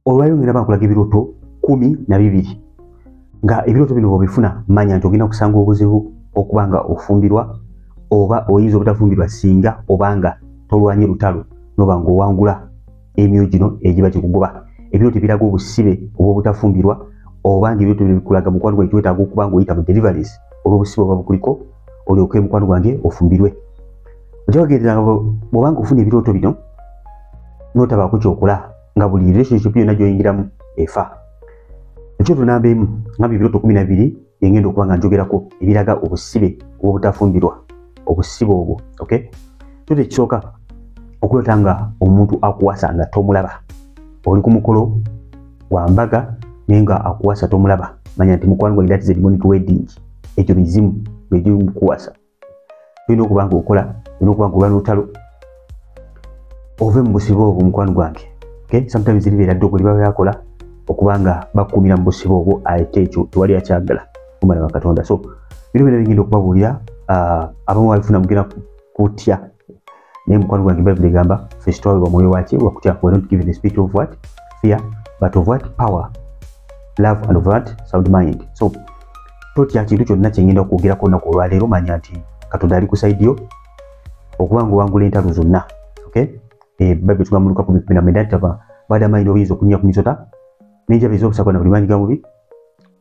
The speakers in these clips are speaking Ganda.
olwayo ngenda bankulaga ebiroto 12 nga ebiroto bino bobifuna manya nti ogenda kusanga obuzibu okubanga ofumbirwa oba oyinza obutafumbirwa singa obanga tolwanye lutalo nobanga owangula emyoyo gino egiba kikugoba. Ebiroto biraga obusibe obw'obutafumbirwa obanga ebiroto bikulaga mukwano gwange twetaaga okubanga oyita mu deliveries olw'obusibe oba bukuliko olyoke mukwano gwange ofumbirwe. Otegeeza bw'obanga ofuna ebiroto bino notabaako kyokola nga buli relationship yonna gy'oyingiramu efa. Ekyoto namba emu ngambye ebiroto 12 byengenda okuba nga njogerako ebiraga obusibe obw'obutafumbirwa, obusibe obwo. Okay, ekyoto ekisooka okulota nga omuntu akuwasa nga tomulaba, oli ku mukolo gwa mbaga naye nga akuwasa tomulaba, manya nti mukwano gwange that is a demonic wedding. Ekyo mizimu egy'omukuwasa tulina okuba nga okola, tulina okuba nga olwana olutalo ove mu busibe obwo mukwano gwange. Okay, sometimes libeera ddoko liba byakola okubanga bakuumira mu busibe obwo ate ekyo tewali akyagala kumala wa Katonda. So bino bino bigenda okubabuulira abamu babifuna mugenda kutya naye mukwano gwange Bible egamba first of all mwoyo waki wakutya we don't give the spirit of what fear but of what power love and of what sound mind. So totya kintu kyonna kyengenda okwogerako olunaku olwaleero manya nti Katonda ali kusaidiyo okuba nga owangula entalo zonna. Okay, Bible tugamba mu Luka 10:19 baada amaino oyinza okunya ku misota n'enjabe ez'obusakwa na buli maanyi ga mubi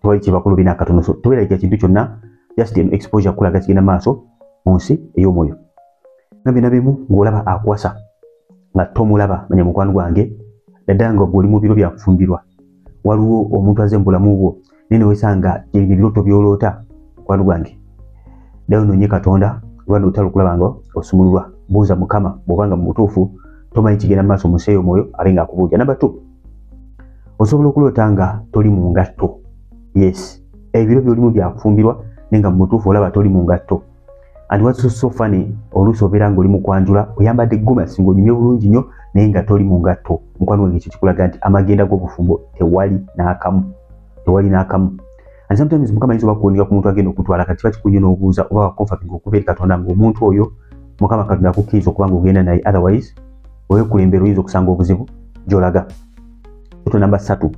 tewali kyebakulu bina katono. So teweerabira kintu kyonna, just exposure kulaga kigenda maaso mu nsi ey'omwoyo. Nabye nabimu ng'olaba akuwasa nga tomulaba manya mukwano gwange ddala nga gw'oli mu biro bya kufumbirwa waliwo omuntu aze mu bulamu bwo naye newesanga ebiroto by'oloota mukwano gwange ddayo noonye Katonda olwanda olutalo okulaba nga osumululwa. Buuza Mukama bw'obanga mu butuufu tomanyi kigenda mu maaso mu nsi ey'omwoyo abe nga akubuuja. Namba 2, osobola okuloota nga toli mu ngatto. Yes, ebiro by'olimu bya kufumbirwa naye nga mu butuufu olaba toli mu ngatto. And what's so funny, oluusi obeera ng'oli mu kwanjula oyambadde gomasi ng'onyumye bulungi nnyo naye nga toli mu ngatto. Mukwano gwange ekyo kikulaga nti amagenda g'obufumbo tewali n'akamu, tewali n'akamu. And sometimes Mukama ayinza okukuwunika ku muntu agenda okutwala kati kiba kikunye n'obuuza oba comforting okuva eri Katonda ng'omuntu oyo Mukama Katonda akukkiriza okuba ng'ogenda naye, otherwise owekulembera oyinza okusanga obuzibu gy'olaga. Ekyoto namba 3,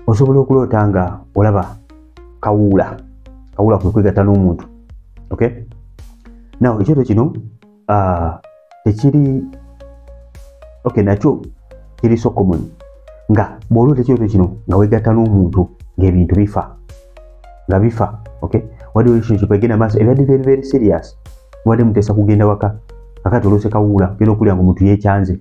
osobola okuloota nga olaba kawuula. Kawuula kwe kwegatta n'omuntu. Okay, now ekyoto kino tekiri nakyo kiri so common nga bw'oloota ekyoto kino nga wegatta n'omuntu ng'ebintu bifa. Okay, wadde relationship egenda maaso ebadde very very serious wadde muteesa kugenda waka kakati oloose kawuula genda okulya ng'omuntu yeekyanze.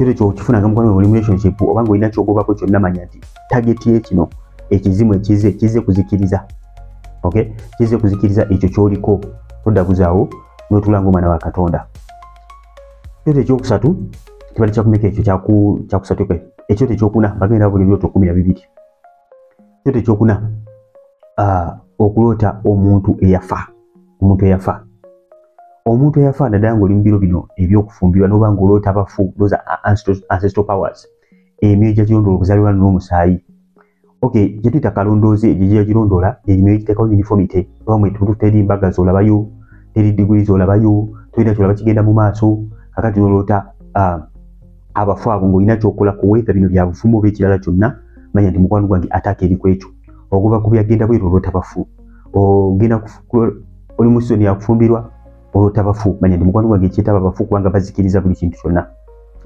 Ekyoto kyo kifunanga mukwano oli mu relationship oba ng'olina ky'ogobako kyonna manya nti target ye kino ekizimu ekize kuzikiriza. Okay, kize kuzikiriza ekyo ky'oliko todabuzaawo n'otula ng'omwana wa Katonda. Ekyoto ekyokusatu kibali kyakumeka ekyo kyakusatu. Ekyoto ekyokuna bagenda buli biroto 12. Ekyoto ekyokuna okuloota omuntu eyafa. Omuntu eyafa naddala ng'oli mu biro bino eby'okufumbirwa n'oba ng'oloota abafu, those ancestral powers, emyoyo gyagirondoola okuzaalibwa n'omusaayi. Okay, gye tuyita kalondoozi egyo girondoola emyoyo egiteekawo uniformity oba mwetutu teri mbaga z'olabayo, teri diguli z'olabayo, tolina kyolaba kigenda mu maaso. Kakati noloota abafu abo ng'olina ky'okola kuweeta bino bya bufumbo oba ekirala kyonna manya nti mukwano gwange ataaka eri ku ekyo. Ogoba ku byagenda bweru oloota bafu. Ogenda oli mu season ya kufumbirwa oloota bafu manya nti mukwano gwange ekyetaba bafu kubanga bazikiriza buli kintu kyonna.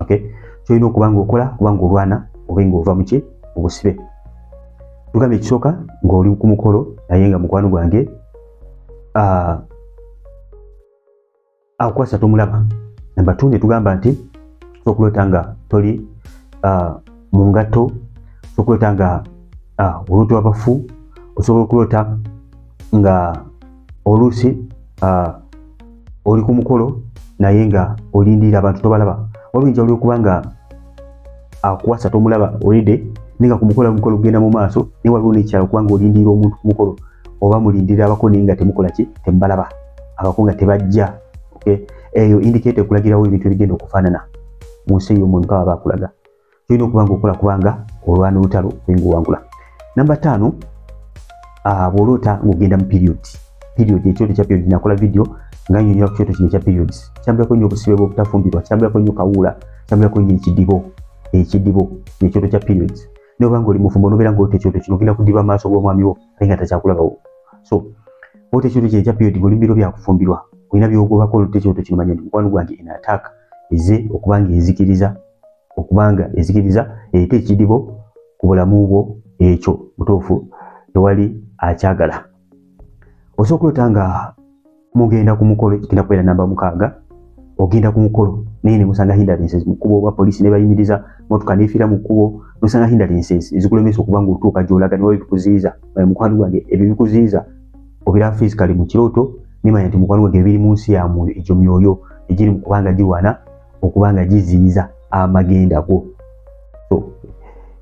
Okay, kyolina okuba ng'okola kubanga olwana obe ng'ova mu ki mu busibe. Tugambye ekisooka ng'oli ku mukolo naye nga mukwano gwange akukwasa tomulaba. Namba 2 ne tugamba nti okuloota nga toli mu ngatto, okuloota nga oloota abafu, osobola okuloota nga oluusi oli ku mukolo naye nga olindirira abantu tobalaba. Waliwo enjawulo okuba nga akukwasa tomulaba olidde ninga ku mukolo kugenda mu maaso naye waliwo n'ekyalo okuba nga olindirira omuntu ku mukolo oba mulindirira abako naye nga temukola ki, temubalaba, abako nga tebajja. Okay, eyo indicate ekulagirawo ebintu ebigenda okufaanana mu nsi ey'omwoyo Mukama baakulaga. Tulina okuba ng'okola kubanga olwana olutalo ng'owangula. Namba 5, bw'oloota ng'ogenda mu period. Ekyoto kya period nakola video nga nnyonnyola ku kyoto kino ekya periods. Kyambulako nnyo obusibe bw'obutafumbirwa, kyambulako nnyo kawuula, kyambulako nnyo ekidibo. ekidibo ekyoto kya periods nobanga oli mufumbo nobeera ng'otta ekyoto kino ogenda kudiba maaso g'omwami wo naye nga takyakulabawo. So otta ekyoto kino ekya period ng'oli mu biro byakufumbirwa olina byogobako oluta ekyoto kino manya nti mukwano gwange eno attack eze okubanga ezikiriza eyita ekidibo ku bulamu bwo ekyo mutuufu tewali akyagala. Osobola okulota nga mugenda ku mukolo kigenda kubeera namba 6 ogenda ku mukolo naye ne musanga hindrances mu kkubo oba poliisi ne bayimiriza motoka neefiira mu kkubo nosanga hindrances ezikulemesa okuba ng'otuuka gy'olaga ne babikuziyiza mukwano gwange ebyo bikuziyiza obeera physically mu kirooto nimanya nti mukwano gwange ebiri mu nsi ya mwoyo egyo myoyo egiri mu kubanga giwana okubanga giziyiza amagenda go. So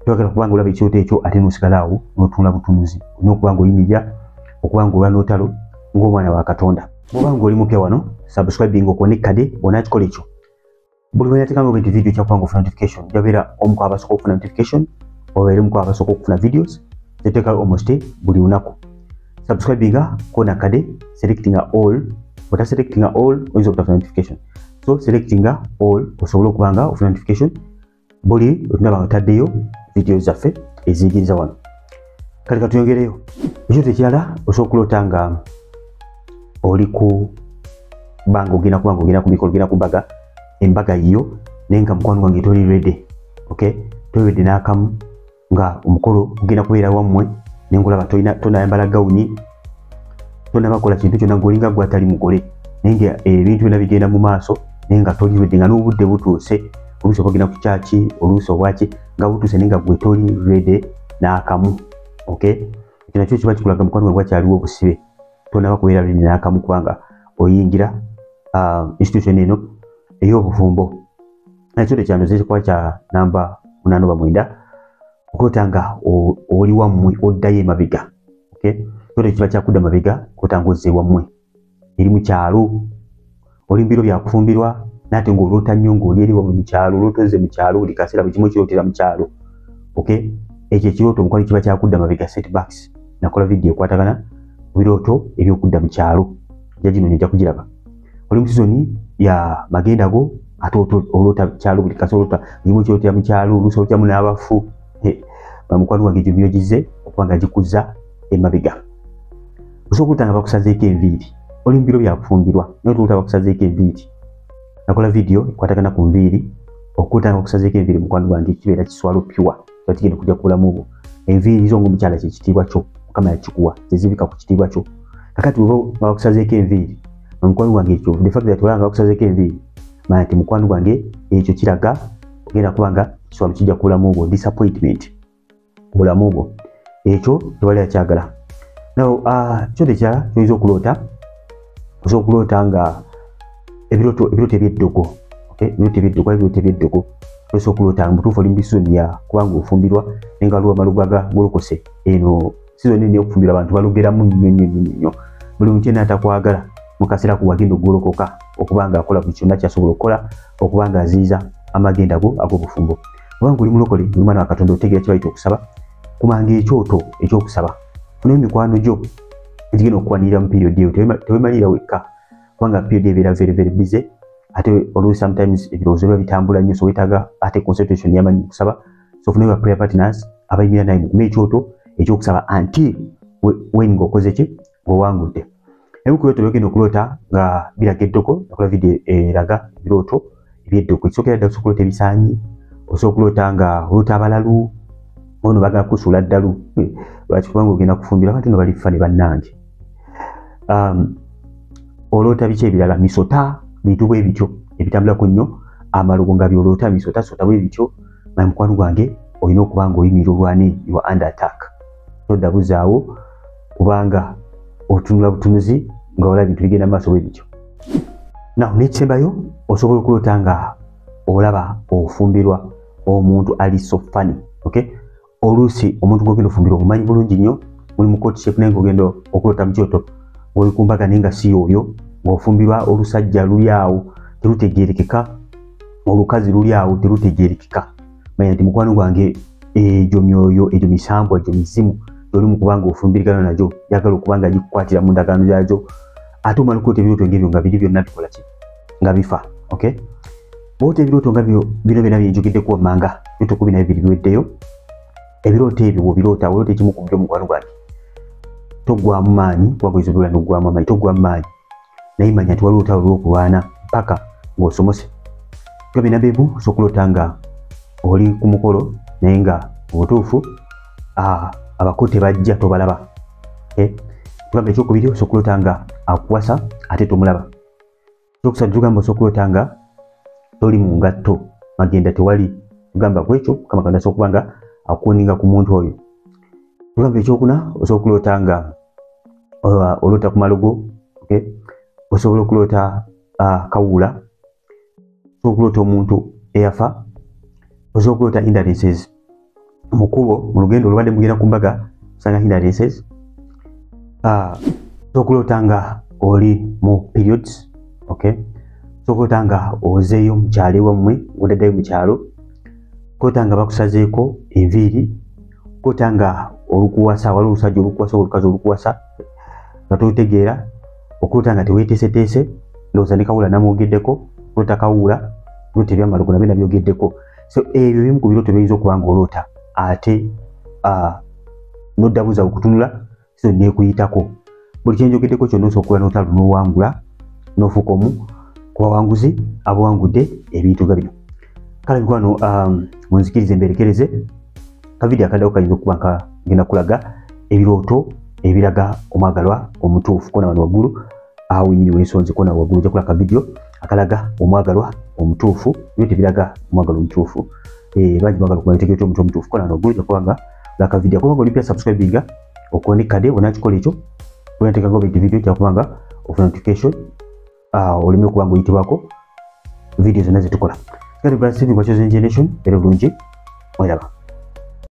toyagala kubanga olaba ekyoto ekyo ate n'osigala awo n'otunula butunuzi olina okuba ng'oyimirira okuba ng'olwa n'otalo ng'omwana wa Katonda. Bw'oba ng'oli mupya wano subscribing okone kade onakikola ekyo buli lwenatekanga nti video kyakubanga ofuna notification jabeera omu ku abasooka okufuna notification obeere omu ku abasooka okufuna videos zeteeka almost buli lunaku. Subscribinga kona kade selectinga all ota selectinga all oyinza okutafuna notification. So selectinga all osobola okubanga ofuna notification buli lwetunaba otaddeyo videos zaffe eziyigiriza wano. Kale katuyongereyo ekyoto ekirala osobola okulota nga oli ku banga ogenda kubanga ogenda ku mikolo ogenda ku mbaga embaga yiyo naye nga mukwano gwange toli ready. Okay, toli ready n'akamu nga omukolo ogenda kubeera wammwe naye ng'olaba tonayambala gawuni tonabakola kintu kyonna ng'olinga gwe atali mugole naye nga ebintu byonna bigenda mu maaso naye nga toli ready nga n'obudde butuuse oluusi oba ogenda ku kyaki oluusi obwaki nga butuuse naye nga gwe toli ready n'akamu. Okay, ekyo nakyo kiba kikulaga mukwano gwe bwakyaliwo obusibe tonaba kubeera ready n'akamu kubanga oyingira institution eno ey'obufumbo. Ekyoto kyano zikuba kya namba 8 oba 9 okulota nga oli wammwe oddayo emabega. Okay, ekyoto kiba kyakudda mabega kulota nga ozze wammwe eri mu kyalo oli mu biro byakufumbirwa naate ng'olota nnyo ng'oli eri wammwe mu kyalo olota ozze mu kyalo buli kaseera buli kimu okirootera mu kyalo. Okay, ekyo ekirooto omukwano kiba kyakudda mabega setbacks. Nakola video ekwatagana ku birooto ebyokudda mu kyalo ja gino nejja kugiraba. Oli mu sizoni ya magenda go ate olota kyalo buli kaseera olota kimu okirootera mu kyalo oluusi olotyamu n'abafu. Mukwano gwange egyo byogize okuba nga gikuzza emabega. Osobola okulota nga bakusazeeko enviiri oli mu biro byakufumbirwa naye tolota bakusazeeko enviiri. Nakola video ekwatagana ku nviiri okulota nga bakusazeeko enviiri mukwano gwange kibeera kiswalo pyuwa kiba kigenda kujja ku bulamu bwo. Enviiri zo ng'omukyala kye kitiibwa kyo Mukama yakikuwa tezibika ku kitiibwa kyo. Kakati bwe bakusazeeko enviiri mukwano gwange ekyo the fact that olanga bakusazeeko enviiri manya nti mukwano gwange ekyo kiraga ogenda kubanga kiswalo kijja ku bulamu bwo disappointment bulamu bwo ekyo tewali akyagala. Now ekyoto ekirala kyoyinza okulota osobola okulota nga ebirooto ebyeddogo. Okay, ebirooto ebyeddogo osobola okulota nga mutuufu oli mu season ya kubanga ofumbirwa naye nga waliwo amalugu golokose eno season eno y'okufumbirwa abantu balugeramu nnyo buli muntu yenna atakwagala mu kaseera ku wagenda ogolokoka okubanga akola buli kyonna kyasobola okukola okubanga aziyiza amagenda go ag'obufumbo. Kubanga oli mulokole oli mwana wa Katonda otegeera kibayita okusaba kumanga ekyoto ekyokusaba funayo mikwano gyo egigenda okukwanirira mu period eyo tewemalira wekka kubanga period ebeera very busy ate oluusi sometimes ebirowoozo biba bitambula nnyo so weetaaga ate concentration yamanyi kusaba so funayo ba prayer partners abayimira naye mukume ekyoto ekyokusaba until when ng'okoze ki ng'owangudde. Ebimu ku birooto byogenda okulota nga biraga eddoko nakola video eraga ebirooto ebyeddoko ekisookera ddala osobola okulota ebisaanyi osobola okulota nga olota abalalu ono bagala kusuula ddalu lwaki kubanga ogenda kufumbira abantu no bali fa ne bannange. Olota biki ebirala misota bintu bwe bityo ebitambulako nnyo amalogo nga byolota misota bwe bityo naye mukwano gwange olina okuba nga oyimirira olwani you are under attack. Todda buzaawo kubanga otunula butunuzi nga olaba bintu bigenda maaso bwe bityo. Naw n'ekisembayo osobola okulota nga olaba ofumbirwa omuntu ali so funny. Okay, oluusi omuntu gw'ogenda ofumbirwa omumanyi bulungi nnyo muli mu courtship naye ng'ogenda okulota mu kyoto ng'oli ku mbaga naye nga si oyo ng'ofumbirwa olusajja luli awo terutegeerekeka olukazi luli awo terutegeerekeka. Manya nti mukwano gwange egyo myoyo egyo misambu egyo mizimu gy'oli mu kubanga ofumbirigana nagyo yagala okuba nga gikukwatira mu ndagaano gyagyo ate omala okulota ebirooto ng'ebyo nga biri byonna bikola ki nga bifa. Okay, bw'ota ebirooto nga bino byonna byenjogeddeku wammanga ebirooto 12 biweddeyo ebirooto ebyo bw'obiroota olota ekimu ku byo mukwano gwange toggwamu maanyi kubagwiza obulala n'oggwamu amaanyi toggwamu maanyi naye manya nti waliwo olutalo lw'okulwana mpaka ng'osomose tugambe nabbeebu osobola okuloota nga oli ku mukolo naye nga obutuufu abako tebajja tobalaba tugambe ekyokubiri osobola okuloota nga akuwasa ate tomulaba ekyokusatu tugamba osobola okuloota nga toli mu ngatto magenda tewali tugamba kwekyo Mukama Katonda asobola okuba nga akuwoninga ku muntu oyo tugamba ekyokuna osobola okuloota nga oloota ku malogo osobola okuloota kawuula osobola okuloota omuntu eyafa osobola okuloota hindrances mukubo mu lugendo olubadde mugenda ku mbaga osanga hindrances osobola okuloota nga oli mu periods osobola okuloota nga ozeeyo mu kyalo ewammwe odaddayo mu kyalo okuloota nga bakusazeeko enviiri okuloota nga olukuwasa waliwo olusajja olukuwasa olukazi olukuwasa nga totegeera okuloota nga teweeteeseteese ndowooza ne kawuula namwogeddeko okuloota kawuula birooto ebyamalogo nabyo nabyogeddeko so ebyo bimu ku birooto byinza okuba nga oloota ate noddabuza okutunula so neekuyitako buli kyenjogeddeko kyonna osobola okuba n'olutalo n'owangula n'ofuuka omu ku bawanguzi abawangudde ebintu nga bino kale mikwano munzikirize mberekereze kavidiyo akaddawo kayinza okuba nga ngenda kulaga ebirooto ebiraga omwagalwa omutuufu kona wano waggulu awo nyini w'ensonzi kona waggulu ojja kulaba akavidiyo akalaga omwagalwa omutuufu ebirooto ebiraga omwagalwa omutuufu bangi mwagala okuba nitegeera omuntu omutuufu kona wano waggulu ojja kuba nga laka vidiyo kuba nga olipya subscribinga okuwa kade onakikola ekyo onateekanga obedde vidiyo ojja kuba nga ofuna notification oleme okuba nga oyitibwako vidiyo zonna zetukola kale Brother Stephen kwa Chosen Generation era bulungi mwelaba